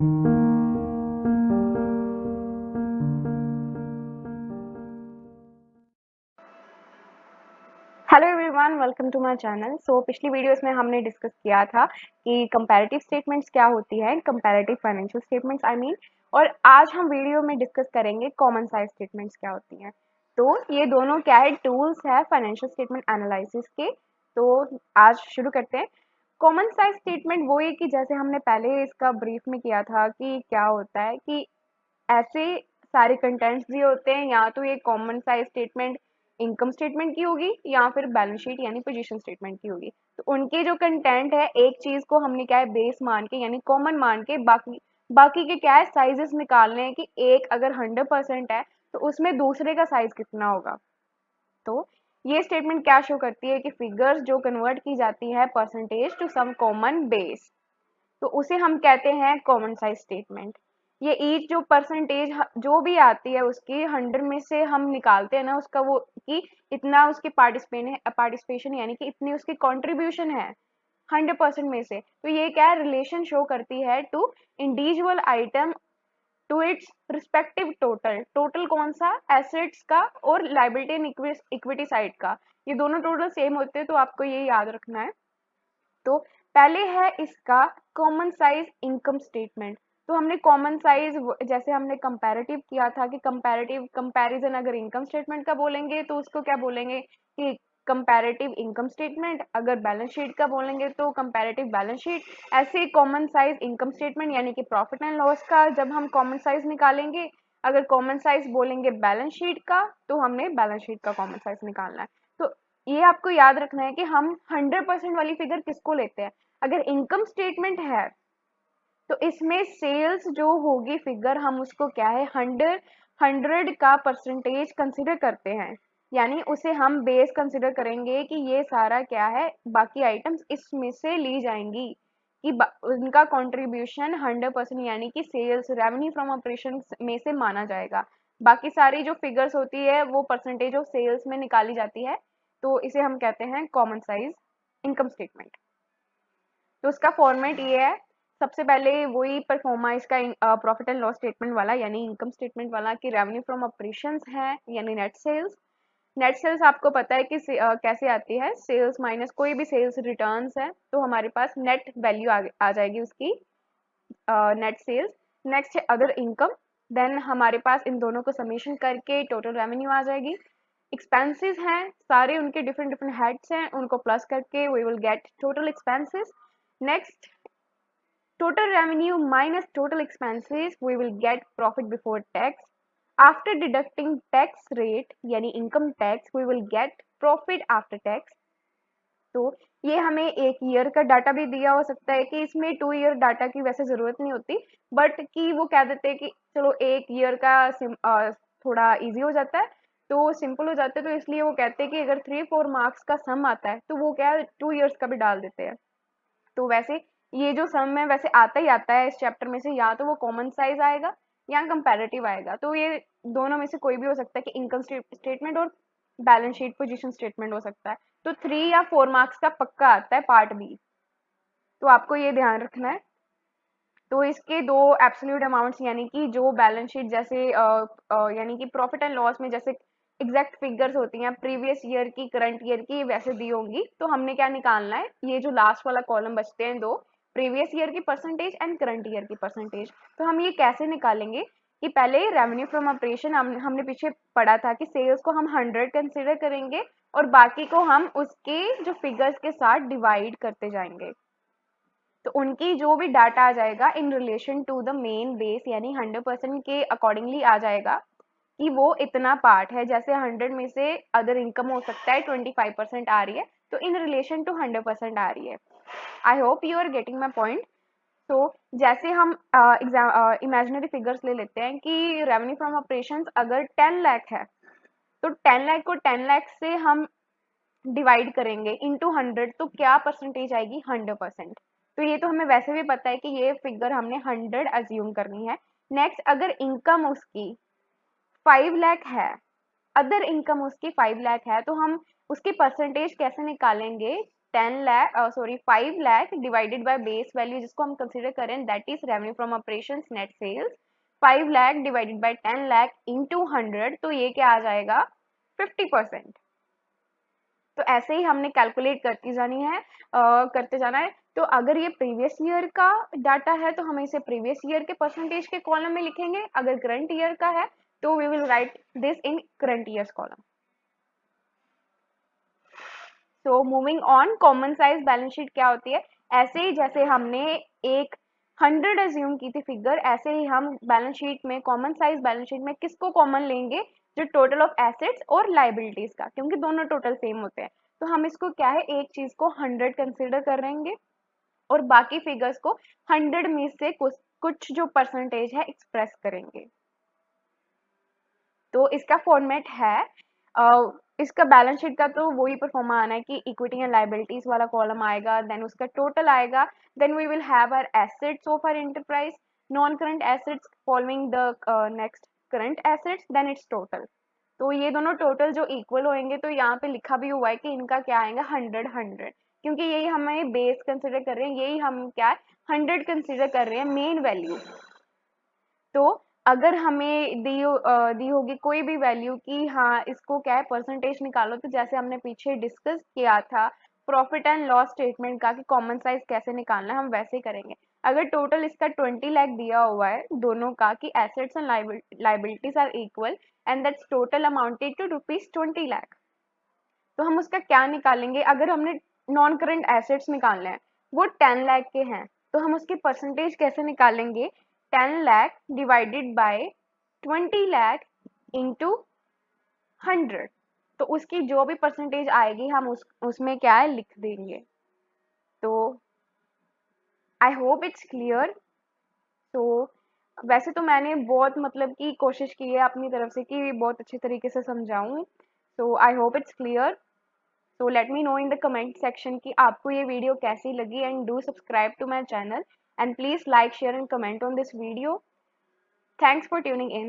Hello everyone, welcome to my channel. पिछली videos में हमने डिस्कस किया था कि कंपैरेटिव स्टेटमेंट्स क्या होती है, comparative financial statements I mean. और आज हम वीडियो में डिस्कस करेंगे कॉमन साइज स्टेटमेंट्स क्या होती हैं। तो ये दोनों क्या है, टूल्स है फाइनेंशियल स्टेटमेंट एनालिसिस के। तो आज शुरू करते हैं। कॉमन साइज स्टेटमेंट वो है कि जैसे हमने पहले इसका ब्रीफ में किया था कि क्या होता है कि ऐसे सारे कंटेंट्स भी होते हैं, या तो ये common size statement income statement की होगी या फिर बैलेंस शीट यानी पोजीशन स्टेटमेंट की होगी। तो उनके जो कंटेंट है, एक चीज को हमने क्या है बेस मान के यानी कॉमन मान के बाकी बाकी के क्या है साइजेस निकालने हैं कि एक अगर 100% है तो उसमें दूसरे का साइज कितना होगा। तो ये स्टेटमेंट क्या शो करती है कि फिगर्स जो कन्वर्ट की जाती है percentage to some common base, तो उसे हम कहते हैं कॉमन साइज स्टेटमेंट। ये ईच जो परसेंटेज जो भी आती है उसकी 100 में से हम निकालते हैं ना उसका, वो कि इतना उसकी पार्टिसिपेशन यानी कि इतनी उसकी कंट्रीब्यूशन है 100% में से। तो ये क्या है, रिलेशन शो करती है to individual item to its respective total. Total कौन सा, एसेट्स का और लाइबिलिटी एंड इक्विटी साइड का। ये दोनों टोटल सेम होते हैं, तो आपको ये याद रखना है। तो पहले है इसका कॉमन साइज इनकम स्टेटमेंट। तो हमने कॉमन साइज जैसे हमने कंपैरेटिव किया था कि कंपैरेटिव कंपैरिजन अगर इनकम स्टेटमेंट का बोलेंगे तो उसको क्या बोलेंगे कि कंपैरेटिव इनकम स्टेटमेंट, अगर बैलेंस शीट का बोलेंगे तो कंपैरेटिव बैलेंस शीट। ऐसे कॉमन साइज इनकम स्टेटमेंट यानी कि प्रॉफिट एंड लॉस का जब हम कॉमन साइज निकालेंगे, अगर कॉमन साइज बोलेंगे बैलेंस शीट का तो हमने बैलेंस शीट का कॉमन साइज निकालना है। तो ये आपको याद रखना है कि हम 100% वाली फिगर किसको लेते हैं। अगर इनकम स्टेटमेंट है तो इसमें सेल्स जो होगी फिगर, हम उसको क्या है 100 का परसेंटेज कंसिडर करते हैं, यानी उसे हम बेस कंसिडर करेंगे कि ये सारा क्या है, बाकी आइटम्स इसमें से ली जाएंगी कि उनका कंट्रीब्यूशन 100% यानी कि सेल्स रेवेन्यू फ्रॉम ऑपरेशन में से माना जाएगा। बाकी सारी जो फिगर्स होती है वो परसेंटेज ऑफ सेल्स में निकाली जाती है। तो इसे हम कहते हैं कॉमन साइज इनकम स्टेटमेंट। तो उसका फॉर्मेट ये है, सबसे पहले वही परफॉर्मा इसका प्रॉफिट एंड लॉस स्टेटमेंट वाला यानी इनकम स्टेटमेंट वाला कि रेवेन्यू फ्रॉम ऑपरेशंस है यानी नेट सेल्स। नेट सेल्स आपको पता है कि कैसे आती है, सेल्स माइनस कोई भी सेल्स रिटर्न्स है तो हमारे पास नेट वैल्यू आ जाएगी उसकी, नेट सेल्स। नेक्स्ट है अदर इनकम, देन हमारे पास इन दोनों को समेशन करके टोटल रेवेन्यू आ जाएगी। एक्सपेंसेस हैं सारे, उनके डिफरेंट डिफरेंट हेड्स हैं, उनको प्लस करके we will get total expenses. Next total revenue minus total expenses, we will get profit before tax. After deducting tax rate यानी income tax, we will get profit after tax. तो ये हमें एक year का data भी दिया हो सकता है कि इसमें 2 ईयर डाटा की वैसे जरूरत नहीं होती, बट कि वो कह देते हैं कि चलो एक ईयर का थोड़ा इजी हो जाता है, तो सिंपल हो जाता है, तो इसलिए वो कहते हैं कि अगर 3-4 मार्क्स का सम आता है तो वो क्या है 2 ईयर्स का भी डाल देते हैं। तो वैसे ये जो सम है वैसे आता ही आता है इस चैप्टर में से, या तो वो कॉमन साइज आएगा या कंपैरेटिव आएगा। तो ये दोनों में से कोई भी हो सकता है कि इनकम स्टेटमेंट और बैलेंस शीट पोजीशन स्टेटमेंट हो सकता है। तो 3 या 4 मार्क्स का पक्का आता है पार्ट बी, तो आपको ये ध्यान रखना है। तो इसके दो एब्सोल्यूट अमाउंट्स यानी कि जो बैलेंस शीट जैसे यानी कि प्रॉफिट एंड लॉस में जैसे एग्जैक्ट फिगर्स होती हैं प्रीवियस ईयर की करंट ईयर की वैसे दी होंगी, तो हमने क्या निकालना है, ये जो लास्ट वाला कॉलम बचते हैं दो, प्रीवियस ईयर की परसेंटेज एंड करंट ईयर की परसेंटेज। तो हम ये कैसे निकालेंगे कि पहले रेवेन्यू फ्रॉम ऑपरेशन हमने पीछे पढ़ा था कि सेल्स को हम 100 कंसिडर करेंगे और बाकी को हम उसके जो फिगर्स के साथ डिवाइड करते जाएंगे। तो उनकी जो भी डाटा आ जाएगा in relation to the main base यानी 100% के अकॉर्डिंगली आ जाएगा कि वो इतना पार्ट है। जैसे 100 में से अदर इनकम हो सकता है 25% आ रही है, तो इन रिलेशन टू 100% आ रही है। I hope you are getting my point. तो जैसे हम इमेजिनरी फिगर्स ले लेते हैं कि रेवेन्यू फ्रॉम ऑपरेशंस अगर 10 लाख है, तो 10 लाख को 10 लाख से हम डिवाइड करेंगे इनटू 100, तो क्या परसेंटेज आएगी 100%। तो ये तो हमें वैसे भी पता है कि ये फिगर हमने 100 अज्यूम करनी है। नेक्स्ट अगर इनकम उसकी 5 लाख है, अदर इनकम उसकी 5 लाख है, तो हम उसकी परसेंटेज कैसे निकालेंगे 5 lakh divided by base value जिसको हम कंसिडर करें that is revenue from operations net sales, 5 lakh divided by 10 lakh into 100, तो ये क्या आ जाएगा 50%। तो ऐसे ही हमने कैलकुलेट करती जानी है, करते जाना है। तो अगर ये प्रीवियस ईयर का डाटा है तो हम इसे प्रीवियस ईयर के परसेंटेज के कॉलम में लिखेंगे, अगर करंट ईयर का है तो we will write this in current year's column. So moving on, common size balance sheet क्या होती है? ऐसे ही जैसे हमने एक 100 एज्यूम की थी फिगर, ऐसे ही हम बैलेंस शीट में, कॉमन साइज बैलेंस शीट में किसको कॉमन लेंगे? जो टोटल ऑफ एसेट्स और लाइबिलिटीज का, क्योंकि दोनों टोटल सेम होते हैं। तो हम इसको क्या है, एक चीज को 100 कंसिडर करेंगे और बाकी फिगर्स को 100 में से कुछ जो परसेंटेज है एक्सप्रेस करेंगे। तो इसका फॉर्मेट है, इसका बैलेंस शीट का तो वही परफॉर्मा आना है कि इक्विटी एंड लाइबिलिटीज वाला कॉलम आएगा, देन उसका टोटल आएगा, then we will have our assets of our enterprise, non current assets following the next current assets, then its total. तो ये दोनों टोटल जो इक्वल होंगे, तो यहाँ पे लिखा भी हुआ है कि इनका क्या आएगा 100, क्योंकि यही हमें बेस कंसिडर कर रहे हैं, यही हम क्या है 100 कंसिडर कर रहे हैं मेन वैल्यू। तो अगर हमें दी होगी कोई भी वैल्यू कि हाँ इसको क्या है परसेंटेज निकालो, तो जैसे हमने पीछे डिस्कस किया था प्रॉफिट एंड लॉस स्टेटमेंट का कि कॉमन साइज कैसे निकालना है, हम वैसे ही करेंगे। अगर टोटल इसका 20 लाख दिया हुआ है दोनों का कि assets and liabilities are equal and that's total amounted to ₹20 lakh, तो हम उसका क्या निकालेंगे? अगर हमने नॉन करंट एसेट्स निकालने हैं, वो 10 लाख के हैं, तो हम उसकी परसेंटेज कैसे निकालेंगे? 10 lakh divided bye 20 lakh into 100, तो उसकी जो भी परसेंटेज आएगी हम उसमें क्या है लिख देंगे। तो आई होप इट्स क्लियर। तो वैसे तो मैंने बहुत मतलब कि कोशिश की है अपनी तरफ से कि बहुत अच्छे तरीके से समझाऊं, तो I hope it's clear. So let me know in the comment section कि आपको ये वीडियो कैसी लगी, and do subscribe to my channel and please like, share and comment on this video. Thanks for tuning in.